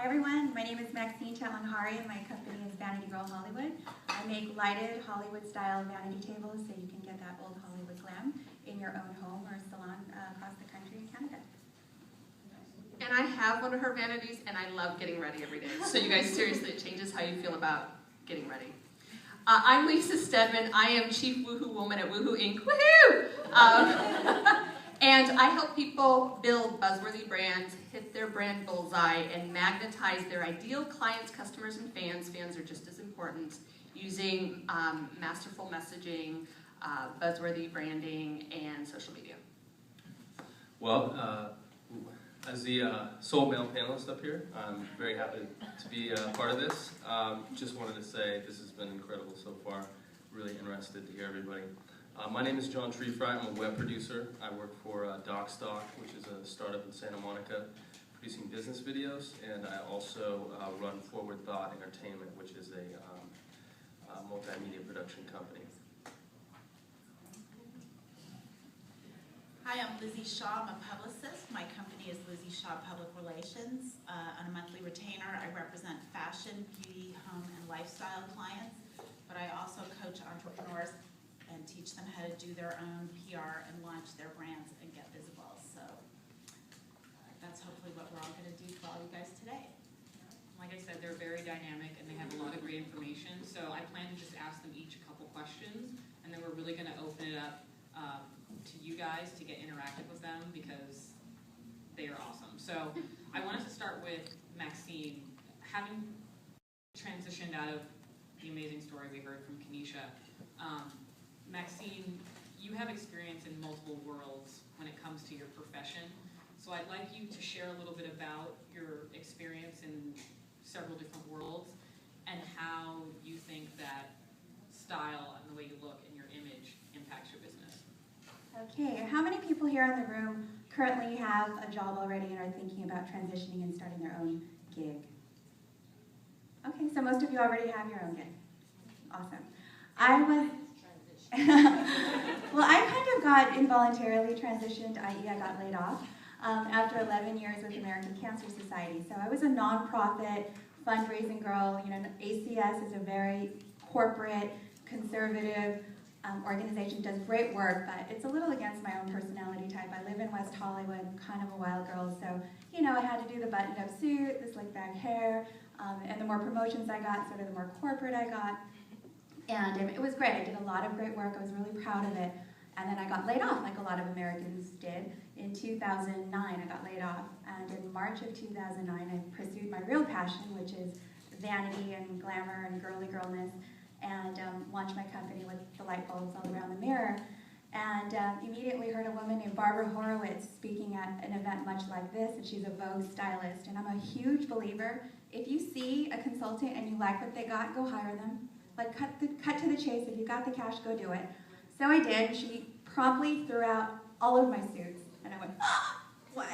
Hi everyone, my name is Maxine Tatlonghari and my company is Vanity Girl Hollywood. I make lighted Hollywood style vanity tables so you can get that old Hollywood glam in your own home or salon across the country in Canada. And I have one of her vanities and I love getting ready every day. So you guys, seriously, it changes how you feel about getting ready. I'm Lisa Steadman. I am Chief Woohoo Woman at Woohoo Inc. Woohoo! And I help people build buzzworthy brands, hit their brand bullseye, and magnetize their ideal clients, customers, and fans. Fans are just as important, using masterful messaging, buzzworthy branding, and social media. Well, as the sole male panelist up here, I'm very happy to be part of this. Just wanted to say this has been incredible so far. Really interested to hear everybody. My name is John Trefry. I'm a web producer. I work for DocStock, which is a startup in Santa Monica, producing business videos, and I also run Forward Thought Entertainment, which is a multimedia production company. Hi, I'm Lizzy Shaw. I'm a publicist. My company is Lizzy Shaw Public Relations. On a monthly retainer, I represent fashion, beauty, home, and lifestyle clients, but I also coach entrepreneurs and teach them how to do their own PR and launch their brands and get visible. So that's hopefully what we're all going to do for all you guys today. Like I said, they're very dynamic and they have a lot of great information. So I plan to just ask them each a couple questions, and then we're really going to open it up to you guys to get interactive with them because they are awesome. So I wanted to start with Maxine. Having transitioned out of the amazing story we heard from Kenesha, Maxine, you have experience in multiple worlds when it comes to your profession. So I'd like you to share a little bit about your experience in several different worlds and how you think that style and the way you look and your image impacts your business. Okay, how many people here in the room currently have a job already and are thinking about transitioning and starting their own gig? Okay, so most of you already have your own gig. Awesome. Well, I kind of got involuntarily transitioned, i.e. I got laid off after 11 years with American Cancer Society. So I was a nonprofit fundraising girl. You know, ACS is a very corporate, conservative organization, does great work, but it's a little against my own personality type. I live in West Hollywood, kind of a wild girl, so, you know, I had to do the buttoned-up suit, the slick-back hair, and the more promotions I got, sort of the more corporate I got. And it was great. I did a lot of great work. I was really proud of it. And then I got laid off, like a lot of Americans did. In 2009, I got laid off. And in March of 2009, I pursued my real passion, which is vanity and glamour and girly girlness, and launched my company with the light bulbs all around the mirror. And immediately heard a woman named Barbara Horowitz speaking at an event much like this, and she's a Vogue stylist. And I'm a huge believer, if you see a consultant and you like what they got, go hire them. Like, cut to the chase. If you got the cash, go do it. So I did. She promptly threw out all of my suits. And I went, ah, what?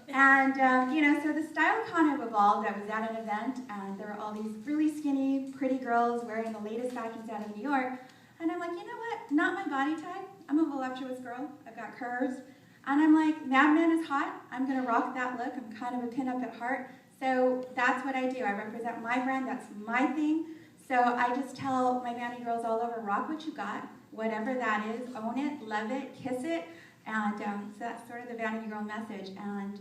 And, you know, so the style kind of evolved. I was at an event, and there were all these really skinny, pretty girls wearing the latest fashions out of New York. And I'm like, you know what? Not my body type. I'm a voluptuous girl. I've got curves. And I'm like, Mad Men is hot. I'm going to rock that look. I'm kind of a pinup at heart. So that's what I do. I represent my brand. That's my thing. So I just tell my vanity girls all over, rock what you got, whatever that is, own it, love it, kiss it, and so that's sort of the vanity girl message. And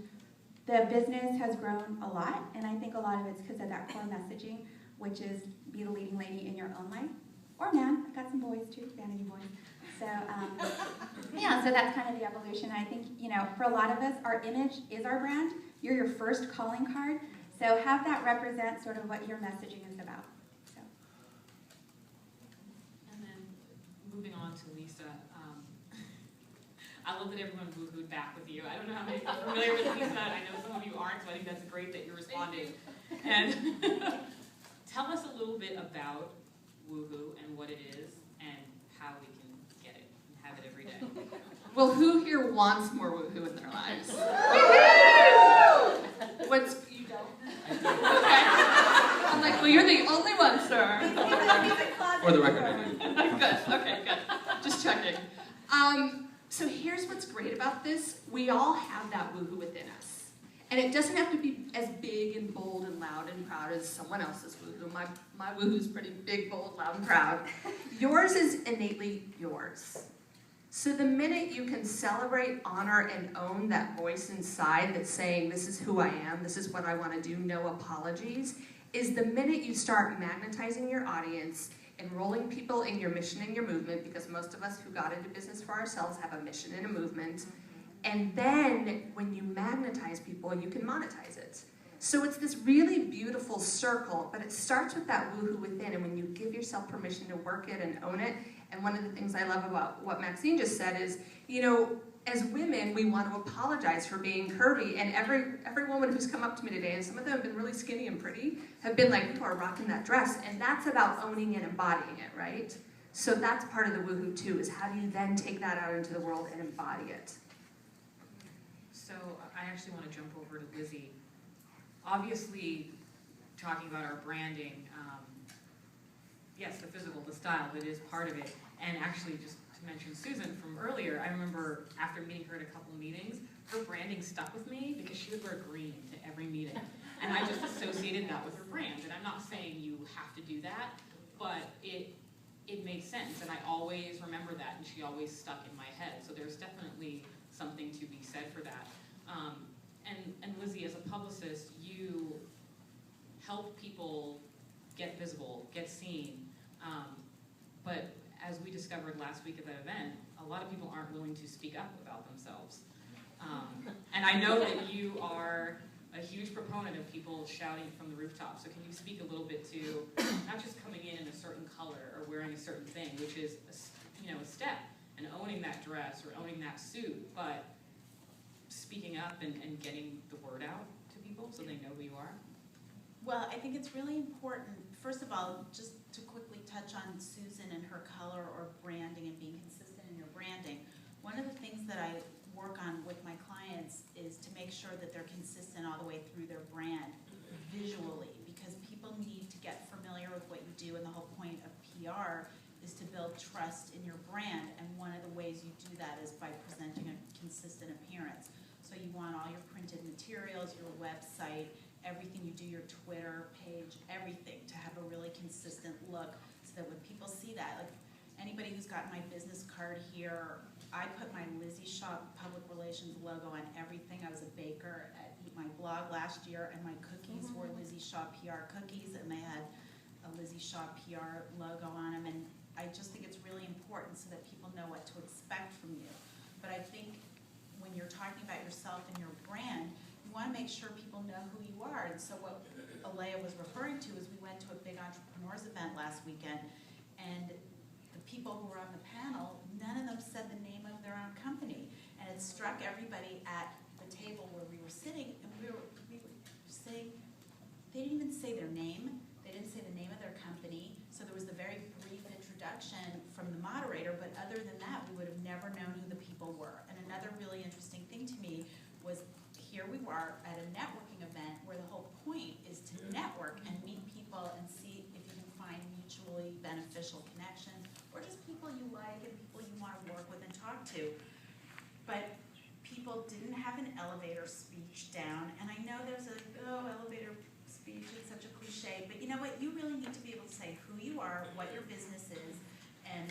the business has grown a lot, and I think a lot of it's because of that core messaging, which is be the leading lady in your own life, or man. I've got some boys too, vanity boys. So yeah, so that's kind of the evolution. I think, you know, for a lot of us, our image is our brand. You're your first calling card, so have that represent sort of what your messaging is about. Moving on to Lisa, I love that everyone woohooed back with you. I don't know how many people are familiar with Lisa. I know some of you aren't, so I think that's great that you're responding. And tell us a little bit about Woohoo and what it is and how we can get it and have it every day. Well, who here wants more woohoo in their lives? What's, you don't? Okay. I'm like, well, you're the only one, sir. For the record, I do. Good, okay, good. Just checking. So here's what's great about this. We all have that woohoo within us. And it doesn't have to be as big and bold and crowd is someone else's woohoo. My woohoo's pretty big, bold, loud, and proud. Yours is innately yours. So the minute you can celebrate, honor, and own that voice inside that's saying, this is who I am, this is what I want to do, no apologies, is the minute you start magnetizing your audience, enrolling people in your mission and your movement, because most of us who got into business for ourselves have a mission and a movement. And then when you magnetize people, you can monetize it. So it's this really beautiful circle, but it starts with that woohoo within, and when you give yourself permission to work it and own it. And one of the things I love about what Maxine just said is, you know, as women, we want to apologize for being curvy, and every woman who's come up to me today, and some of them have been really skinny and pretty, have been like, you are rocking that dress, and that's about owning and embodying it, right? So that's part of the woohoo too, is how do you then take that out into the world and embody it? So I actually want to jump over to Lizzy. Obviously, talking about our branding, yes, the physical, the style, that is part of it. And actually, just to mention Susan from earlier, I remember after meeting her at a couple of meetings, her branding stuck with me because she would wear green to every meeting. And I just associated that with her brand. And I'm not saying you have to do that, but it made sense. And I always remember that, and she always stuck in my head. So there's definitely something to be said for that. And Lizzy, as a publicist, you help people get visible, get seen. But as we discovered last week at that event, a lot of people aren't willing to speak up about themselves. And I know that you are a huge proponent of people shouting from the rooftops. So can you speak a little bit to not just coming in a certain color or wearing a certain thing, which is a step, and owning that dress or owning that suit, but speaking up and getting the word out to people so they know who you are? Well, I think it's really important, first of all, just to quickly touch on Susan and her color or branding and being consistent in your branding. One of the things that I work on with my clients is to make sure that they're consistent all the way through their brand visually, because people need to get familiar with what you do, and the whole point of PR is to build trust in your brand, and one of the ways you do that is by presenting a consistent appearance. So you want all your printed materials, your website, everything you do, your Twitter page, everything to have a really consistent look, so that when people see that, like anybody who's got my business card here, I put my Lizzy Shop Public Relations logo on everything. I was a baker at Eat My Blog last year, and my cookies were Lizzy Shop PR cookies, and they had a Lizzy Shop PR logo on them, and I just think it's really important so that people know what to expect from you. But I think when you're talking about yourself and your brand, you want to make sure people know who you are. And so what Alea was referring to is we went to a big entrepreneurs event last weekend, and the people who were on the panel, none of them said the name of their own company. And it struck everybody at the table where we were sitting, and we were saying, they didn't even say their name. They didn't say the name of their company. So there was the very brief introduction from the moderator, but other than that, we would have never known who the people were. And another really interesting thing to me was, here we were at a networking event where the whole point is to network and meet people and see if you can find mutually beneficial connections, or just people you like and people you want to work with and talk to. But people didn't have an elevator speech down, and I know there's elevator speech, it's such a cliche, but you know what, you really need to be able to say who you are, what your business is, and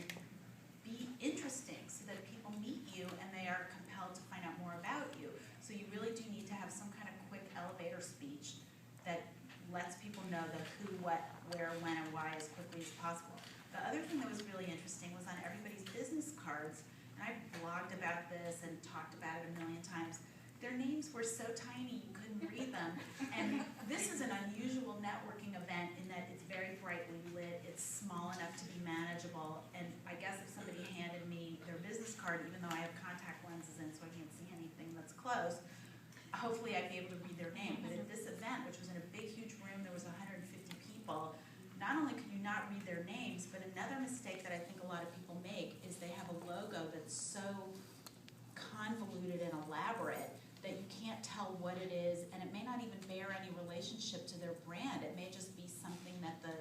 be interesting so that people meet you and they are compelled to find out more about you. So you really do need to have some kind of quick elevator speech that lets people know the who, what, where, when, and why as quickly as possible. The other thing that was really interesting was on everybody's business cards, and I blogged about this and talked about it a million times, their names were so tiny you couldn't read them. And this is an unusual networking event in that it's very brightly lit, it's small enough to be manageable, and I guess if somebody handed me their business card, even though I have contact lenses in so I can't see anything that's close, hopefully I'd be able to read their name. But at this event, which was in a big, huge room, there was 150 people, not only could you not read their names, but another mistake that I think a lot of people make is they have a logo that's so convoluted and elaborate that you can't tell what it is, and it may not even bear any relationship to their brand. It may just be something that the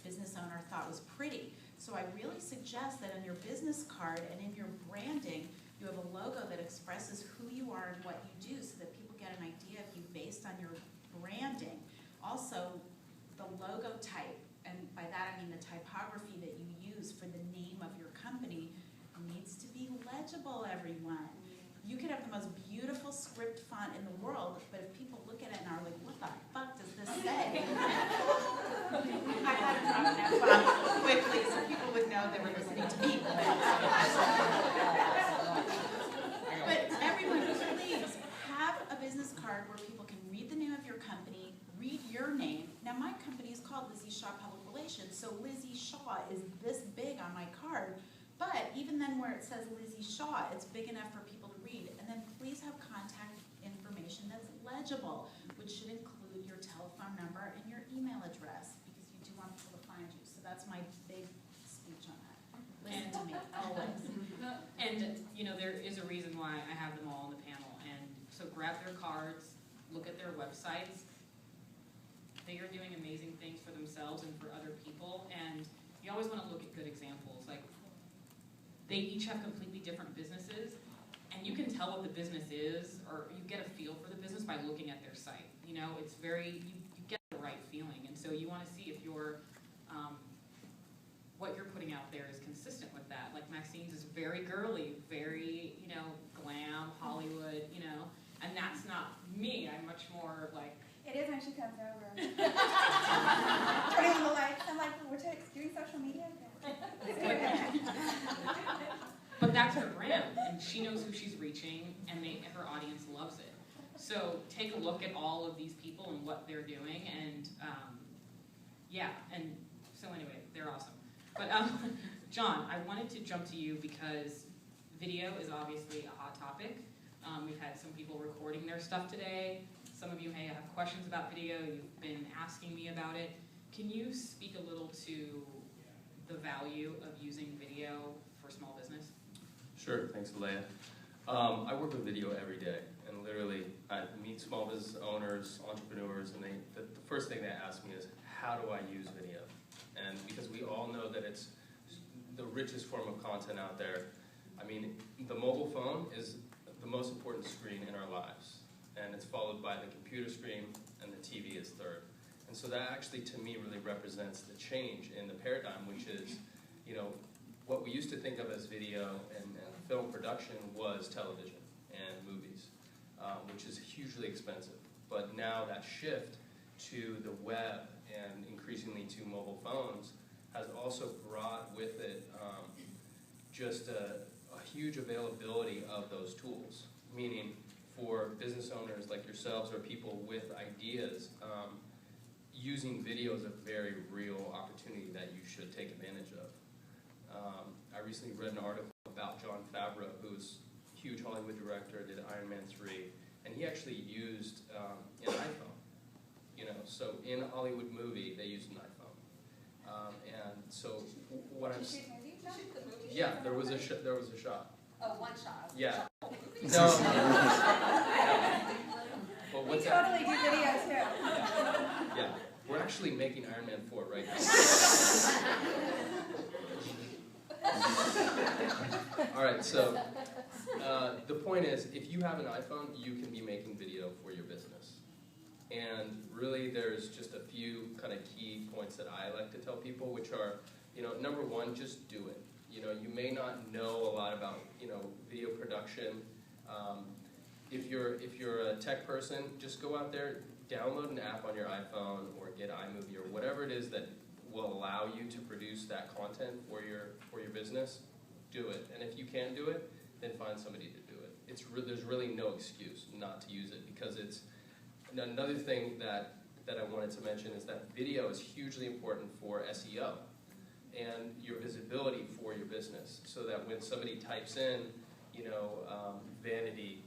business owner thought was pretty. So I really suggest that on your business card and in your branding, you have a logo that expresses who you are and what you do so that people get an idea of you based on your branding. Also, legible, everyone. You could have the most beautiful script font in the world, but if people look at it and are like, what the fuck does this say? I had to drop that font quickly so people would know they were listening to me. But everyone, please have a business card where people can read the name of your company, read your name. Now my company is called Lizzy Shaw Public Relations, so Lizzy Shaw is this big on my card. But even then where it says Lizzy Shaw, it's big enough for people to read. And then please have contact information that's legible, which should include your telephone number and your email address, because you do want people to find you. So that's my big speech on that. Listen to me, always. And, you know, there is a reason why I have them all on the panel. And so grab their cards, look at their websites. They are doing amazing things for themselves and for other people. And you always want to look at good examples. Like, they each have completely different businesses, and you can tell what the business is, or you get a feel for the business by looking at their site. You know, it's very, you get the right feeling, and so you want to see if your, what you're putting out there is consistent with that. Like Maxine's is very girly, very, you know, glam, Hollywood, you know, and that's not me. I'm much more like... It is when she comes over. Turning on the lights, I'm like, we're doing social media? But that's her brand, and she knows who she's reaching, and her audience loves it. So take a look at all of these people and what they're doing, and yeah, and so anyway, they're awesome. But John, I wanted to jump to you because video is obviously a hot topic. We've had some people recording their stuff today. Some of you may have questions about video. You've been asking me about it. Can you speak a little to the value of using video for small business? Sure, thanks, Alea. I work with video every day, and literally I meet small business owners, entrepreneurs, and the first thing they ask me is, how do I use video? And because we all know that it's the richest form of content out there. I mean, the mobile phone is the most important screen in our lives, and it's followed by the computer screen, and the TV is third. And so that actually, to me, really represents the change in the paradigm, which is, you know, what we used to think of as video and film production was television and movies, which is hugely expensive. But now that shift to the web and increasingly to mobile phones has also brought with it just a huge availability of those tools, meaning for business owners like yourselves or people with ideas, using video is a very real opportunity that you should take advantage of. I recently read an article about Jon Favreau, who's a huge Hollywood director, did Iron Man 3, and he actually used an iPhone. You know, so in a Hollywood movie, they used an iPhone. And so what I'm... Yeah, there was a shot. Oh, one shot. Yeah. No. But We what's totally do video too. Yeah, we're actually making Iron Man 4 right now. All right, so the point is, if you have an iPhone, you can be making video for your business. And really, there's just a few kind of key points that I like to tell people, which are, you know, number one, just do it. You know, you may not know a lot about, you know, video production. If you're a tech person, just go out there, download an app on your iPhone or get iMovie or whatever it is that will allow you to produce that content for your business. Do it, and if you can't do it, then find somebody to do it. There's really no excuse not to use it, because it's another thing that I wanted to mention is that video is hugely important for SEO and your visibility for your business, so that when somebody types in, you know, Vanity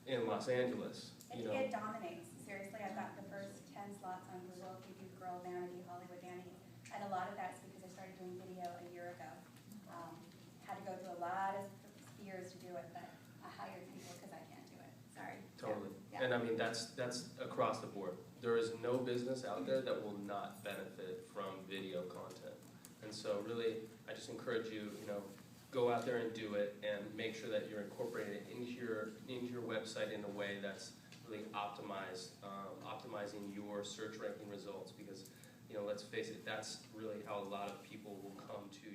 in Los Angeles, you know. It dominates. Seriously, I've got the first 10 slots on Google if you do Girl Vanity, Hollywood Vanity. And a lot of that's because I started doing video a year ago. Had to go through a lot of years to do it, but I hired people because I can't do it. Sorry. Totally. Yeah. And I mean, that's across the board. There is no business out there that will not benefit from video content. And so really, I just encourage you, you know, go out there and do it, and make sure that you're incorporating it into your website in a way that's really optimizing your search ranking results, because, you know, let's face it, that's really how a lot of people will come to